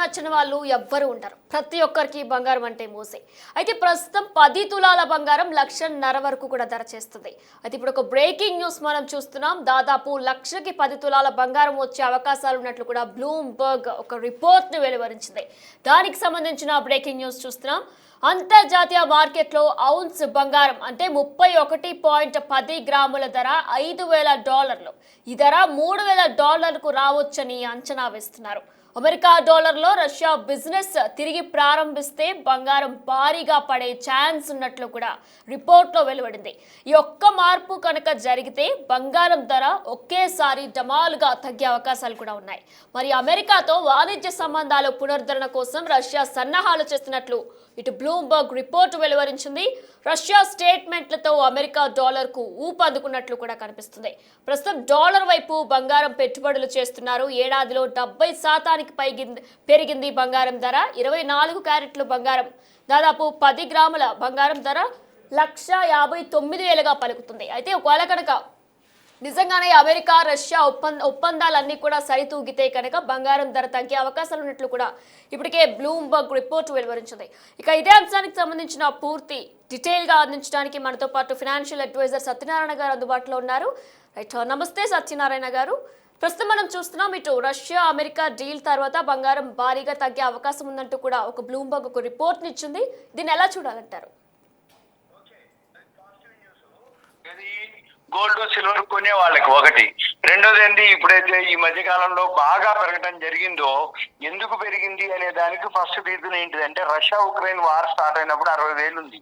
నచ్చని వాళ్ళు ఎవ్వరు ఉంటారు. ప్రతి ఒక్కరికి బంగారం అంటే మోసే. అయితే ప్రస్తుతం 10 తులాల బంగారం 1,50,000 వరకు కూడా ధర చేస్తుంది. అయితే ఇప్పుడు ఒక బ్రేకింగ్ న్యూస్ మనం చూస్తున్నాం. దాదాపు లక్షకి 10 తులాల బంగారం వచ్చే అవకాశాలు ఉన్నట్లు కూడా బ్లూంబర్గ్ ఒక రిపోర్ట్ ని వెలువరించింది. దానికి సంబంధించిన బ్రేకింగ్ న్యూస్ చూస్తున్నాం. అంతర్జాతీయ మార్కెట్లో ఔన్స్ బంగారం అంటే 31.10 గ్రాముల ధర $5,000. ఈ ధర $3,000కు రావచ్చని అంచనా వేస్తున్నారు. అమెరికా డాలర్లో రష్యా బిజినెస్ తిరిగి ప్రారంభిస్తే బంగారం భారీగా పడే ఛాన్స్ ఉన్నట్లు కూడా రిపోర్ట్లో వెలువడింది. ఈ ఒక్క మార్పు కనుక జరిగితే బంగారం ధర ఒకేసారి డమాలుగా తగ్గే అవకాశాలు కూడా ఉన్నాయి. మరి అమెరికాతో వాణిజ్య సంబంధాల పునరుద్ధరణ కోసం రష్యా సన్నాహాలు చేస్తున్నట్లు ఇటు బ్లూంబర్గ్ రిపోర్టు వెలువరించింది. రష్యా స్టేట్మెంట్లతో అమెరికా డాలర్కు ఊపందుకున్నట్లు కూడా కనిపిస్తుంది. ప్రస్తుతం డాలర్ వైపు బంగారం పెట్టుబడులు చేస్తున్నారు. ఏడాదిలో 70% పెరిగింది బంగారం ధర. 24 క్యారెట్లు బంగారం దాదాపు 10 గ్రాముల బంగారం ధర 1,59,000గా పలుకుతుంది. అయితే ఒకవేళ కనుక నిజంగానే అమెరికా రష్యా ఒప్పందాలన్నీ కూడా సరితూగితే కనుక బంగారం ధర తగ్గే అవకాశాలు ఉన్నట్లు కూడా ఇప్పటికే బ్లూంబర్గ్ రిపోర్ట్ వెలువరించింది. ఇక ఇదే అంశానికి సంబంధించిన పూర్తి డీటెయిల్గా అందించడానికి మనతో పాటు ఫైనాన్షియల్ అడ్వైజర్ సత్యనారాయణ గారు అందుబాటులో ఉన్నారు. రైట్, నమస్తే సత్యనారాయణ గారు. ప్రస్తుతం మనం చూస్తున్నాం ఇటు రష్యా అమెరికా డీల్ తర్వాత బంగారం భారీగా తగ్గే అవకాశం ఉందంటూ కూడా ఒక బ్లూంబర్గ్ ఒక రిపోర్ట్ ఇచ్చింది. దీన్ని ఎలా చూడాలంటారు? గోల్డ్ సిల్వర్ కొనే వాళ్ళకి ఒకటి. రెండోది ఏంటి, ఇప్పుడైతే ఈ మధ్య కాలంలో బాగా పెరగడం జరిగిందో ఎందుకు పెరిగింది అనే దానికి ఫస్ట్ రీజన్ ఏంటిదంటే రష్యా ఉక్రెయిన్ వార్ స్టార్ట్ అయినప్పుడు 60,000 ఉంది.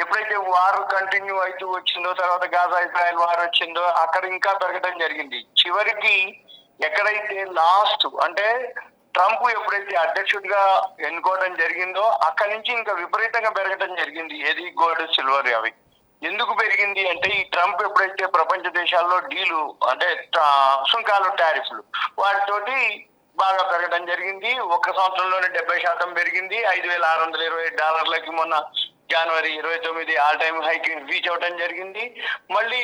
ఎప్పుడైతే వార్ కంటిన్యూ అవుతూ వచ్చిందో, తర్వాత గాజా ఇజ్రాయెల్ వార్ వచ్చిందో అక్కడ ఇంకా పెరగడం జరిగింది. చివరికి ఎక్కడైతే లాస్ట్ అంటే ట్రంప్ ఎప్పుడైతే అధ్యక్షుడిగా ఎన్నుకోవడం జరిగిందో అక్కడి నుంచి ఇంకా విపరీతంగా పెరగడం జరిగింది. ఏది గోల్డ్ సిల్వర్ అవి ఎందుకు పెరిగింది అంటే ఈ ట్రంప్ ఎప్పుడైతే ప్రపంచ దేశాల్లో డీలు అంటే సుంకాలు టారిఫ్లు వాటితోటి బాగా పెరగడం జరిగింది. ఒక్క సంవత్సరంలోనే 70% పెరిగింది. $5,620 మొన్న జనవరి 29 ఆల్ టైమ్ హైక్ రీచ్ అవడం జరిగింది. మళ్ళీ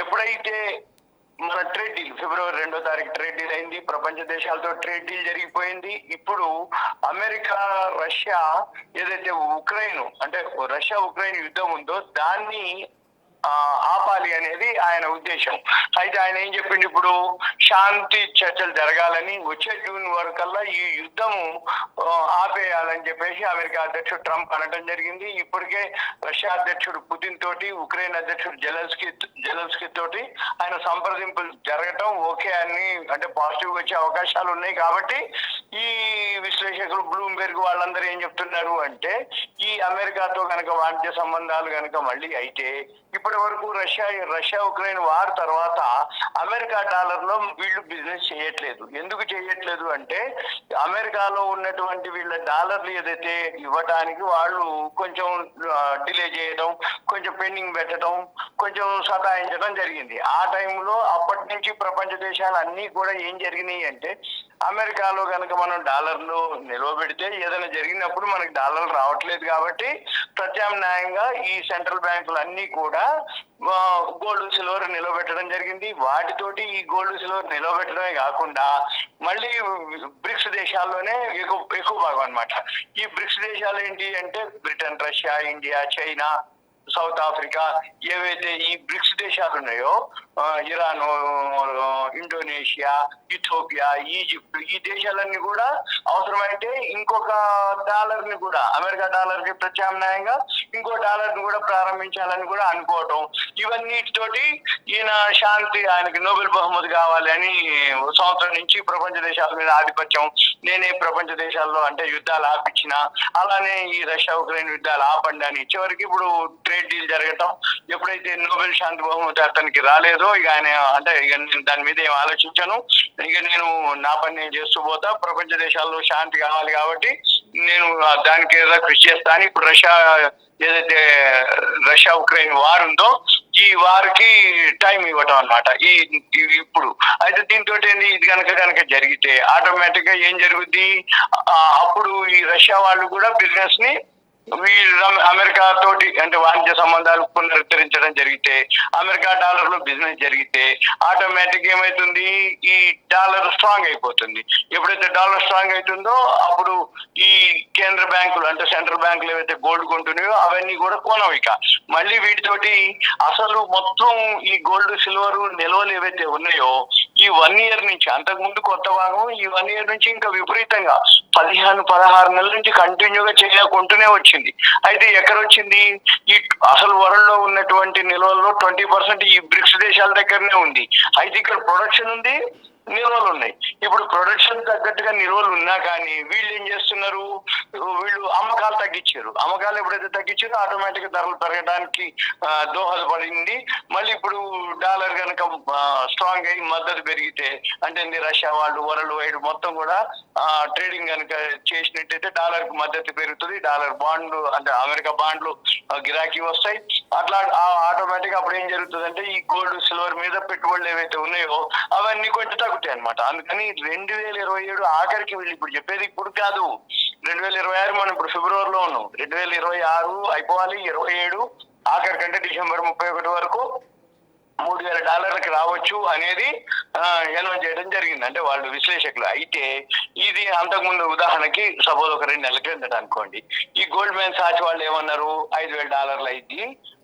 ఎప్పుడైతే మన ట్రేడ్ డీల్ ఫిబ్రవరి 2వ తారీఖు ట్రేడ్ డీల్ అయింది, ప్రపంచ దేశాలతో ట్రేడ్ డీల్ జరిగిపోయింది. ఇప్పుడు అమెరికా రష్యా ఏదైతే రష్యా ఉక్రెయిన్ యుద్ధం ఉందో దాన్ని ఆపాలి అనేది ఆయన ఉద్దేశం. అయితే ఆయన ఏం చెప్పిండు, ఇప్పుడు శాంతి చర్చలు జరగాలని, వచ్చే జూన్ వరకల్లా ఈ యుద్ధము ఆపేయాలని చెప్పేసి అమెరికా అధ్యక్షుడు ట్రంప్ అనడం జరిగింది. ఇప్పటికే రష్యా అధ్యక్షుడు పుతిన్ తోటి ఉక్రెయిన్ అధ్యక్షుడు జెలెన్స్కీ తోటి ఆయన సంప్రదింపులు జరగటం ఓకే అని అంటే పాజిటివ్ వచ్చే అవకాశాలు ఉన్నాయి. కాబట్టి ఈ విశ్లేషకులు బ్లూంబెర్గ్ వాళ్ళందరూ ఏం చెప్తున్నారు అంటే ఈ అమెరికాతో కనుక వాణిజ్య సంబంధాలు కనుక మళ్ళీ అయితే ఇప్పటి వరకు రష్యా ఉక్రెయిన్ వార్ తర్వాత అమెరికా డాలర్ లో వీళ్ళు బిజినెస్ చేయట్లేదు. ఎందుకు చేయట్లేదు అంటే అమెరికాలో ఉన్నటువంటి వీళ్ళ డాలర్లు ఏదైతే ఇవ్వడానికి వాళ్ళు కొంచెం డిలే చేయడం, కొంచెం పెండింగ్ పెట్టడం, కొంచెం సతాయించడం జరిగింది. ఆ టైంలో అప్పటి నుంచి ప్రపంచ దేశాలు అన్నీ కూడా ఏం జరిగినాయి అంటే అమెరికాలో కనుక మనం డాలర్లు నిల్వ పెడితే ఏదైనా జరిగినప్పుడు మనకి డాలర్లు రావట్లేదు కాబట్టి ప్రత్యామ్నాయంగా ఈ సెంట్రల్ బ్యాంకులు అన్నీ కూడా గోల్డ్ సిల్వర్ నిలవబెట్టడం జరిగింది. వాటితోటి ఈ గోల్డ్ సిల్వర్ నిలవబెట్టడమే కాకుండా మళ్ళీ బ్రిక్స్ దేశాల్లోనే ఎక్కువ భాగం అన్నమాట. ఈ బ్రిక్స్ దేశాలు ఏంటి అంటే Britain, Russia, India, China, south Africa ఏవైతే ఈ బ్రిక్స్ దేశాలు ఉన్నాయో ఇరాన్, ఇండోనేషియా, ఇథోపియా, ఈజిప్ట్ ఈ దేశాలన్నీ కూడా అవసరమైతే ఇంకొక డాలర్ ని కూడా అమెరికా డాలర్ కి ప్రత్యామ్నాయంగా ఇంకో డాలర్ ని కూడా ప్రారంభించాలని కూడా అనుకోవటం, ఇవన్నిటితోటి ఈయన శాంతి ఆయనకి నోబెల్ బహుమతి కావాలి అని సంవత్సరం నుంచి ప్రపంచ దేశాల మీద ఆధిపత్యం, నేనే ప్రపంచ దేశాల్లో అంటే యుద్ధాలు ఆపించిన, అలానే ఈ రష్యా ఉక్రెయిన్ యుద్ధాలు ఆపండి అని చివరికి ఇప్పుడు ట్రేడ్ డీల్ జరగటం. ఎప్పుడైతే నోబెల్ శాంతి బహుమతి అతనికి రాలేదో ఇక ఆయన అంటే ఇక నేను దాని మీద ఏం ఆలోచించాను, ఇక నేను నా పని నేను చేస్తూ పోతా, ప్రపంచ దేశాల్లో శాంతి కావాలి కాబట్టి నేను దానికి ఏదో కృషి చేస్తాను. ఇప్పుడు ఏదైతే రష్యా ఉక్రెయిన్ వార్ ఉందో ఈ వార్కి టైం ఇవ్వటం అన్నమాట. ఇప్పుడు అయితే దీంతో ఇది కనుక జరిగితే ఆటోమేటిక్ గా ఏం జరుగుద్ది, అప్పుడు ఈ రష్యా వాళ్ళు కూడా బిజినెస్ ని అమెరికా తోటి అంటే వాణిజ్య సంబంధాలు పునరుద్ధరించడం జరిగితే, అమెరికా డాలర్ లో బిజినెస్ జరిగితే ఆటోమేటిక్ ఏమైతుంది, ఈ డాలర్ స్ట్రాంగ్ అయిపోతుంది. ఎప్పుడైతే డాలర్ స్ట్రాంగ్ అవుతుందో అప్పుడు ఈ కేంద్ర బ్యాంకులు అంటే సెంట్రల్ బ్యాంకులు ఏవైతే గోల్డ్ కొంటున్నాయో అవన్నీ కూడా కొనవు. ఇక మళ్ళీ వీటితోటి అసలు మొత్తం ఈ గోల్డ్ సిల్వర్ నిల్వలు ఏవైతే ఉన్నాయో ఈ 1 year నుంచి, అంతకు ముందు కొత్త భాగం, ఈ 1 year నుంచి ఇంకా విపరీతంగా 15-16 నెలల నుంచి కంటిన్యూగా చేయకుంటూనే వచ్చింది. అయితే ఎక్కడ వచ్చింది, ఈ అసలు వరల్డ్ లో ఉన్నటువంటి నిల్వల్లో 20% ఈ బ్రిక్స్ దేశాల దగ్గరనే ఉంది. అయితే ఇక్కడ ప్రొడక్షన్ ఉంది, నిల్వలు ఉన్నాయి. ఇప్పుడు ప్రొడక్షన్ తగ్గట్టుగా నిల్వలు ఉన్నా కానీ వీళ్ళు ఏం చేస్తున్నారు, వీళ్ళు అమ్మకాలు తగ్గించారు. అమ్మకాలు ఎప్పుడైతే తగ్గించారో ఆటోమేటిక్ ధరలు పెరగడానికి దోహదపడింది. మళ్ళీ ఇప్పుడు డాలర్ కనుక స్ట్రాంగ్ అయ్యి మద్దతు పెరిగితే అంటే రష్యా వాళ్ళు వరల్డ్ వైడ్ మొత్తం కూడా ట్రేడింగ్ కనుక చేసినట్టయితే డాలర్ కు మద్దతు పెరుగుతుంది. డాలర్ బాండ్లు అంటే అమెరికా బాండ్లు గిరాకీ వస్తాయి. అట్లా ఆటోమేటిక్ అప్పుడు ఏం జరుగుతుంది అంటే ఈ గోల్డ్ సిల్వర్ మీద పెట్టుబడులు ఏవైతే ఉన్నాయో అవన్నీ కొంచెం తగ్గుతాయి అనమాట. అందుకని 2027 ఆఖరికి వీళ్ళు ఇప్పుడు చెప్పేది ఇప్పుడు కాదు, 2026 మనం ఇప్పుడు ఫిబ్రవరిలో ఉన్నాం, 2026 అయిపోవాలి, 27 ఆఖరి కంటే డిసెంబర్ 31 వరకు $3,000 రావచ్చు అనేది అనౌన్స్ చేయడం జరిగింది. అంటే వాళ్ళు విశ్లేషకులు. అయితే ఇది అంతకుముందు ఉదాహరణకి సపోజ్ ఒక 2 నెలల క్రిందట అనుకోండి, ఈ గోల్డ్ మ్యాన్ సాచి వాళ్ళు ఏమన్నారు, $5,000 అయింది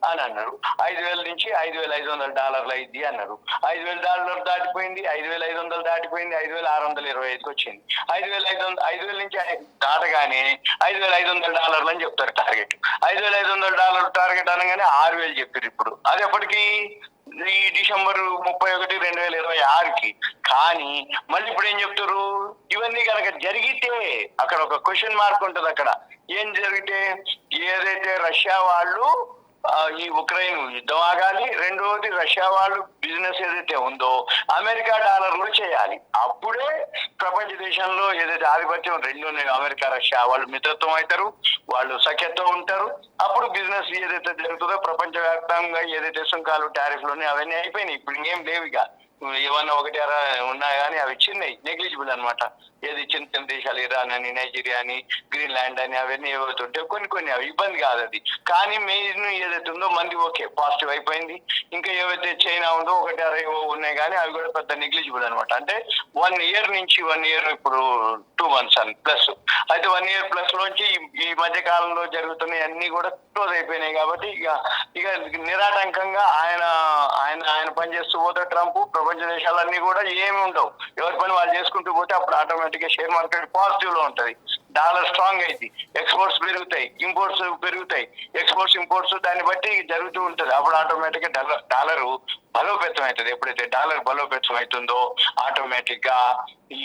అని అన్నారు. 5,000 నుంచి $5,500 అయింది అన్నారు. $5,000 దాటిపోయింది, 5,500 దాటిపోయింది, 5,625కి వచ్చింది. 5,500 నుంచి దాటగానే $5,500 అని చెప్తారు టార్గెట్. $5,500 టార్గెట్ అనగానే 6,000 చెప్పారు. ఇప్పుడు అది ఎప్పటికీ ఈ డిసెంబర్ 31, 2026కి. కానీ మళ్ళీ ఇప్పుడు ఏం చెప్తారు, ఇవన్నీ కనుక జరిగితే అక్కడ ఒక క్వశ్చన్ మార్క్ ఉంటుంది. అక్కడ ఏం జరిగితే ఏదైతే రష్యా వాళ్ళు ఈ ఉక్రెయిన్ యుద్ధం ఆగాలి, రెండవది రష్యా వాళ్ళు బిజినెస్ ఏదైతే ఉందో అమెరికా డాలర్లు చేయాలి. అప్పుడే ప్రపంచ దేశంలో ఏదైతే ఆధిపత్యం రెండు ఉన్నాయి, అమెరికా రష్యా, వాళ్ళు మిత్రత్వం అవుతారు, వాళ్ళు సఖ్యతో ఉంటారు. అప్పుడు బిజినెస్ ఏదైతే జరుగుతుందో ప్రపంచవ్యాప్తంగా ఏదైతే సుంకాలు టారిఫ్లు ఉన్నాయి అవన్నీ అయిపోయినాయి. ఇప్పుడు ఇంకేం లేవు. ఇక ఏమన్నా ఒకటి అరా ఉన్నాయి కానీ అవి చిన్నవి, నెగ్లిజిబుల్ అనమాట. ఏది చిన్న చిన్న దేశాలు, ఇరాన్ అని, నైజీరియా అని, గ్రీన్లాండ్ అని అవన్నీ ఏవైతుంటే కొన్ని అవి ఇబ్బంది కాదు అది. కానీ మెయిన్ ఏదైతే ఉందో మంది ఓకే పాజిటివ్ అయిపోయింది. ఇంకా ఏవైతే చైనా ఉందో ఒకటి అర ఏవో ఉన్నాయి కానీ అవి కూడా పెద్ద నెగ్లిజిబుల్ అనమాట. అంటే 1 year నుంచి 1 year ఇప్పుడు 2 months అని ప్లస్. అయితే 1 year ప్లస్ లోంచి ఈ మధ్య కాలంలో జరుగుతున్నాయి అన్ని కూడా క్లోజ్ అయిపోయినాయి. కాబట్టి ఇక నిరాటంకంగా ఆయన ఆయన ఆయన పనిచేస్తూ పోతే ట్రంప్ ప్రపంచ దేశాలన్నీ కూడా ఏమి ఉండవు, ఎవరి పని వాళ్ళు చేసుకుంటూ పోతే అప్పుడు ఆటోమేటిక్ గా షేర్ మార్కెట్ పాజిటివ్ లో ఉంటది, డాలర్ స్ట్రాంగ్ అయింది, ఎక్స్పోర్ట్స్ పెరుగుతాయి, ఇంపోర్ట్స్ పెరుగుతాయి, ఎక్స్పోర్ట్స్ ఇంపోర్ట్స్ దాన్ని బట్టి జరుగుతూ ఉంటది. అప్పుడు ఆటోమేటిక్ గా డాలర్ బలోపేతం అవుతుంది. ఎప్పుడైతే డాలర్ బలోపేతం అవుతుందో ఆటోమేటిక్ గా ఈ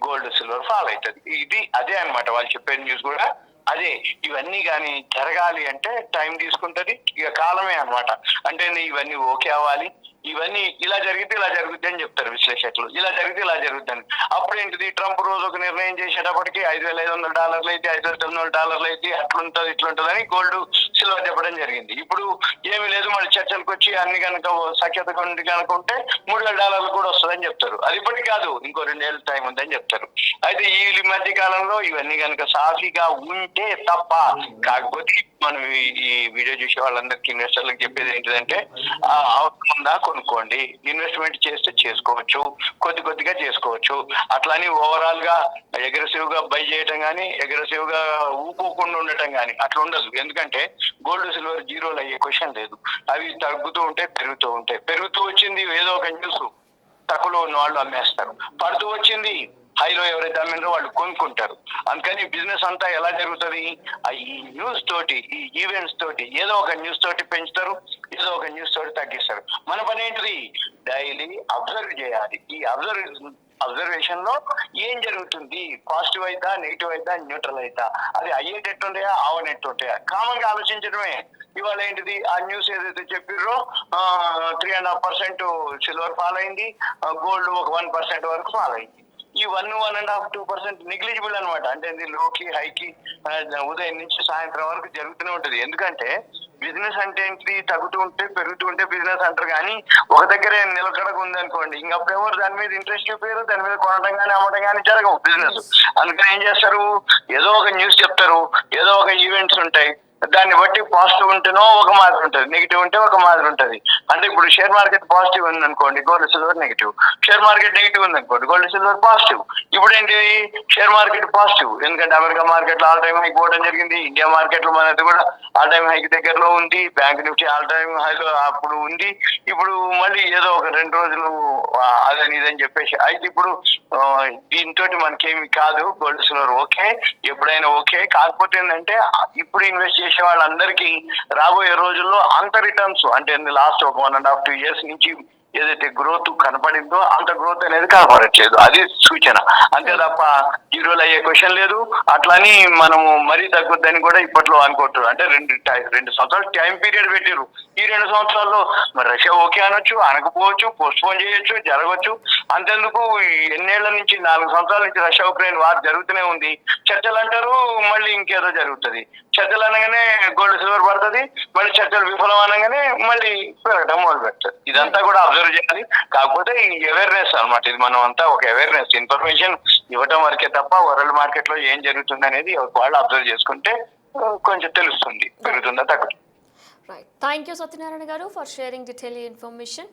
గోల్డ్ సిల్వర్ ఫాల్ అవుతుంది. అదే అనమాట వాళ్ళు చెప్పే న్యూస్ కూడా అదే. ఇవన్నీ కానీ జరగాలి అంటే టైం తీసుకుంటది, ఇక కాలమే అనమాట. అంటే ఇవన్నీ ఓకే అవ్వాలి, ఇవన్నీ ఇలా జరిగితే ఇలా జరుగుద్ది అని చెప్తారు విశ్లేషకులు, ఇలా జరిగితే ఇలా జరుగుద్దని. అప్పుడు ఏంటిది, ట్రంప్ రోజు ఒక నిర్ణయం చేసేటప్పటికి $5,500 అయితే, $5,900 అయితే, అట్లుంటది ఇట్లుంటది అని గోల్డ్ సిల్వర్ చెప్పడం జరిగింది. ఇప్పుడు ఏమి లేదు, మళ్ళీ చర్చలకు వచ్చి అన్ని కనుక సఖ్యత కనుకుంటే $3,000 కూడా వస్తుందని చెప్తారు. అది ఇప్పటికి కాదు, ఇంకో 2 ఏళ్ళ టైం ఉందని చెప్తారు. అయితే ఈ మధ్య కాలంలో ఇవన్నీ కనుక సాఫీగా ఉంటే తప్ప, కాకపోతే మనం ఈ వీడియో చూసే వాళ్ళందరికీ ఇన్వెస్టర్లకు చెప్పేది ఏంటిదంటే అవసరం ఉందా కొనుక్కోండి, ఇన్వెస్ట్మెంట్ చేస్తే చేసుకోవచ్చు, కొద్దిగా చేసుకోవచ్చు. అట్లాని ఓవరాల్ గా అగ్రెసివ్ గా బై చేయటం కానీ, అగ్రెసివ్ గా ఊపుకుండా ఉండటం కానీ అట్లా ఉండదు. ఎందుకంటే గోల్డ్ సిల్వర్ జీరోలు అయ్యే క్వశ్చన్ లేదు, అవి తగ్గుతూ ఉంటాయి, పెరుగుతూ వచ్చింది ఏదో ఒక న్యూస్, తక్కువలో ఉన్న వాళ్ళు అమ్మేస్తారు, పడుతూ వచ్చింది హైలో ఎవరైతే అమ్మినో వాళ్ళు కొనుక్కుంటారు. అందుకని బిజినెస్ అంతా ఎలా జరుగుతుంది, ఈ న్యూస్ తోటి, ఈ ఈవెంట్స్ తోటి, ఏదో ఒక న్యూస్ తోటి పెంచుతారు, ఏదో ఒక న్యూస్ తోటి తగ్గిస్తారు. మన పని ఏంటిది, డైలీ అబ్జర్వ్ చేయాలి. ఈ అబ్జర్వేషన్ లో ఏం జరుగుతుంది, పాజిటివ్ అయితా, నెగిటివ్ అయితా, న్యూట్రల్ అయితా, అది అయ్యేటట్టు ఉంటాయా, అవనట్టు ఉంటాయా, కామన్ గా ఆలోచించడమే. ఇవాళ ఏంటిది, ఆ న్యూస్ ఏదైతే చెప్పిర్రో 3.5% సిల్వర్ ఫాల్ అయింది, గోల్డ్ ఒక 1% వరకు ఫాల్ అయింది. ఈ 1.5-2% నెగ్లిజిబుల్ అనమాట. అంటే లోకి హైకి ఉదయం నుంచి సాయంత్రం వరకు జరుగుతూనే ఉంటది. ఎందుకంటే బిజినెస్ అంటే ఏంటి, తగ్గుతూ ఉంటే పెరుగుతూ ఉంటే బిజినెస్ అంటారు. కానీ ఒక దగ్గరే నిలకడగా ఉందనుకోండి, ఇంకప్పుడు ఎవరు దాని మీద ఇంట్రెస్ట్ చూపారు, దాని మీద కొనడం కానీ అమ్మడం కానీ జరగవు బిజినెస్. అందుకని ఏం చేస్తారు, ఏదో ఒక న్యూస్ చెప్తారు, ఏదో ఒక ఈవెంట్స్ ఉంటాయి, దాన్ని బట్టి పాజిటివ్ ఉంటేనో ఒక మాదిరి ఉంటుంది, నెగిటివ్ ఉంటే ఒక మాదిరి ఉంటుంది. అంటే ఇప్పుడు షేర్ మార్కెట్ పాజిటివ్ ఉంది అనుకోండి, gold silver negative. Share market negative ఉంది అనుకోండి, గోల్డ్ సిల్వర్ పాజిటివ్. ఇప్పుడు ఏంటి, షేర్ మార్కెట్ పాజిటివ్, ఎందుకంటే అమెరికా మార్కెట్ లో ఆల్ టైమ్ హైక్ పోవడం జరిగింది, ఇండియా మార్కెట్ లో మనది కూడా ఆల్ టైమ్ హైక్ దగ్గరలో ఉంది, బ్యాంక్ నిఫ్టీ ఆల్ టైమ్ హైలో అప్పుడు ఉంది. ఇప్పుడు మళ్ళీ ఏదో ఒక 2 రోజులు అదని ఇదని చెప్పేసి అయితే ఇప్పుడు దీంతో మనకేమి కాదు, గోల్డ్ సిల్వర్ ఓకే, ఎప్పుడైనా ఓకే. కాకపోతే ఏంటంటే ఇప్పుడు ఇన్వెస్ట్ చేసే వాళ్ళందరికీ రాబోయే రోజుల్లో అంత రిటర్న్స్ అంటే లాస్ట్ ఒక 1.5 2 years నుంచి ఏదైతే గ్రోత్ కనపడిందో అంత గ్రోత్ అనేది కనపడట్లేదు. అది సూచన అంతే తప్ప జీరోలు అయ్యే క్వశ్చన్ లేదు. అట్లని మనము మరీ తగ్గుద్దని కూడా ఇప్పట్లో అనుకోవట్లేదు. అంటే 2 సంవత్సరాలు టైం పీరియడ్ పెట్టారు. ఈ 2 సంవత్సరాల్లో మరి రష్యా ఓకే అనొచ్చు, అనకపోవచ్చు, పోస్ట్ పోన్ చేయొచ్చు, జరగవచ్చు. అంతెందుకు ఎన్నేళ్ల నుంచి 4 సంవత్సరాల నుంచి రష్యా ఉక్రెయిన్ వార్ జరుగుతూనే ఉంది. చర్చలు అంటారు, మళ్ళీ ఇంకేదో జరుగుతుంది. చర్చలు అనగానే గోల్డ్ సిల్వర్ పడుతుంది, మళ్ళీ చర్చలు విఫలం అనగానే మళ్ళీ పెరగడం మొదలు పెడతారు. ఇదంతా కూడా అబ్జర్వ్ చేయాలి. కాకపోతే ఈ అవేర్నెస్ అనమాట, ఇది మనం అంతా ఒక అవేర్నెస్ ఇన్ఫర్మేషన్ ఇవ్వటం వరకే తప్ప వరల్డ్ మార్కెట్ లో ఏం జరుగుతుంది అనేది వాళ్ళు అబ్జర్వ్ చేసుకుంటే కొంచెం తెలుస్తుంది, పెరుగుతుందా తగ్గుతుంది. రైట్, థ్యాంక్ యూ సత్యనారాయణ గారు ఫర్ షేరింగ్ డీటెయిల్ ఇన్ఫర్మేషన్.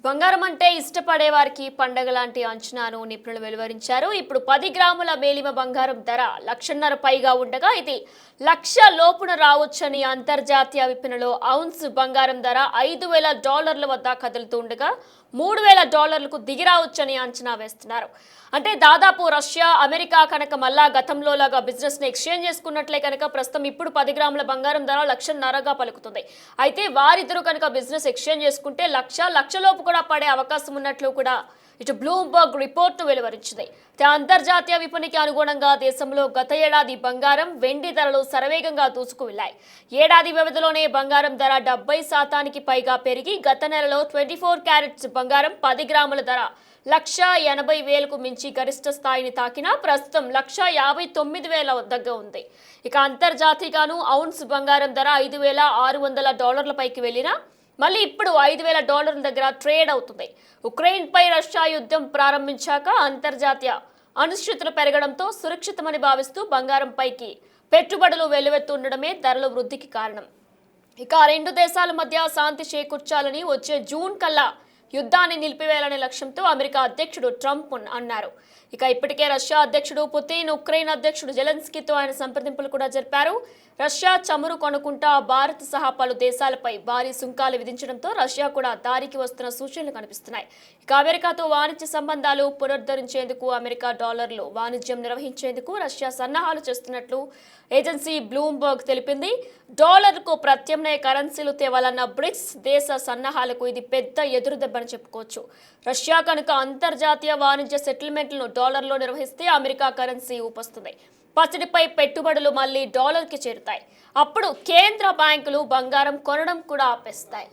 బంగారం అంటే ఇష్టపడే వారికి పండగ లాంటి అంచనాను నిపుణులు వెలువరించారు. ఇప్పుడు 10 గ్రాముల మేలిమ బంగారం ధర 1,50,000 పైగా ఉండగా ఇది 1,00,000 లోపున రావచ్చని అంతర్జాతీయ విపణిలో ఔన్స్ బంగారం ధర $5,000 వద్ద కదులుతూ ఉండగా $3,000కు దిగిరావచ్చని అంచనా వేస్తున్నారు. అంటే దాదాపు రష్యా, అమెరికా కనుక మళ్ళా గతంలో లాగా బిజినెస్ ని ఎక్స్చేంజ్ చేసుకున్నట్లే కనుక ప్రస్తుతం ఇప్పుడు 10 గ్రాముల బంగారం ధర 1,50,000గా పలుకుతుంది. అయితే వారిద్దరూ కనుక బిజినెస్ ఎక్స్చేంజ్ చేసుకుంటే 1,00,000 లోపు కూడా పడే అవకాశం ఉన్నట్లు కూడా ఇటు బ్లూంబర్గ్ రిపోర్ట్ను వెలువరించింది. అంతర్జాతీయ విపణికి అనుగుణంగా దేశంలో గత ఏడాది బంగారం, వెండి ధరలు శరవేగంగా దూసుకు వెళ్లాయి. ఏడాది వ్యవధిలోనే బంగారం ధర 70% పైగా పెరిగి గత నెలలో 24 క్యారెట్స్ బంగారం 10 గ్రాముల ధర 1,80,000కు మించి గరిష్ట స్థాయిని తాకినా ప్రస్తుతం 1,59,000 దగ్గర ఉంది. ఇక అంతర్జాతీయగాను ఔన్స్ బంగారం ధర $5,600 పైకి వెళ్లినా మళ్ళీ ఇప్పుడు $5,000 దగ్గర ట్రేడ్ అవుతుంది. ఉక్రెయిన్పై రష్యా యుద్ధం ప్రారంభించాక అంతర్జాతీయ అనిశ్చితులు పెరగడంతో సురక్షితమని భావిస్తూ బంగారంపైకి పెట్టుబడులు వెల్లువెత్తుండడమే ధరల వృద్ధికి కారణం. ఇక 2 దేశాల మధ్య శాంతి చేకూర్చాలని వచ్చే జూన్ కల్లా యుద్ధాన్ని నిలిపివేయాలనే లక్ష్యంతో అమెరికా అధ్యక్షుడు ట్రంప్ అన్నారు. ఇక ఇప్పటికే రష్యా అధ్యక్షుడు పుతిన్, ఉక్రెయిన్ అధ్యక్షుడు జెలెన్స్కీతో ఆయన సంప్రదింపులు కూడా జరిపారు. రష్యా చమురు కొనుక్కుంటా భారత్ సహా పలు దేశాలపై భారీ సుంకాలు విధించడంతో రష్యా కూడా దారికి వస్తున్న సూచనలు కనిపిస్తున్నాయి. ఇక అమెరికాతో వాణిజ్య సంబంధాలు పునరుద్ధరించేందుకు అమెరికా డాలర్లు వాణిజ్యం నిర్వహించేందుకు రష్యా సన్నాహాలు చేస్తున్నట్లు ఏజెన్సీ బ్లూంబర్గ్ తెలిపింది. డాలర్కు ప్రత్యామ్నాయ కరెన్సీలు తేవాలన్న బ్రిక్స్ దేశ సన్నాహాలకు ఇది పెద్ద ఎదురుదెబ్బని చెప్పుకోవచ్చు. రష్యా కనుక అంతర్జాతీయ వాణిజ్య సెటిల్మెంట్లను డాలర్లో నిర్వహిస్తే అమెరికా కరెన్సీ ఊపొస్తుంది. పసిడిపై పెట్టుబడులు మళ్లీ డాలర్కి చేరుతాయి. అప్పుడు కేంద్ర బ్యాంకులు బంగారం కొనడం కూడా ఆపేస్తాయి.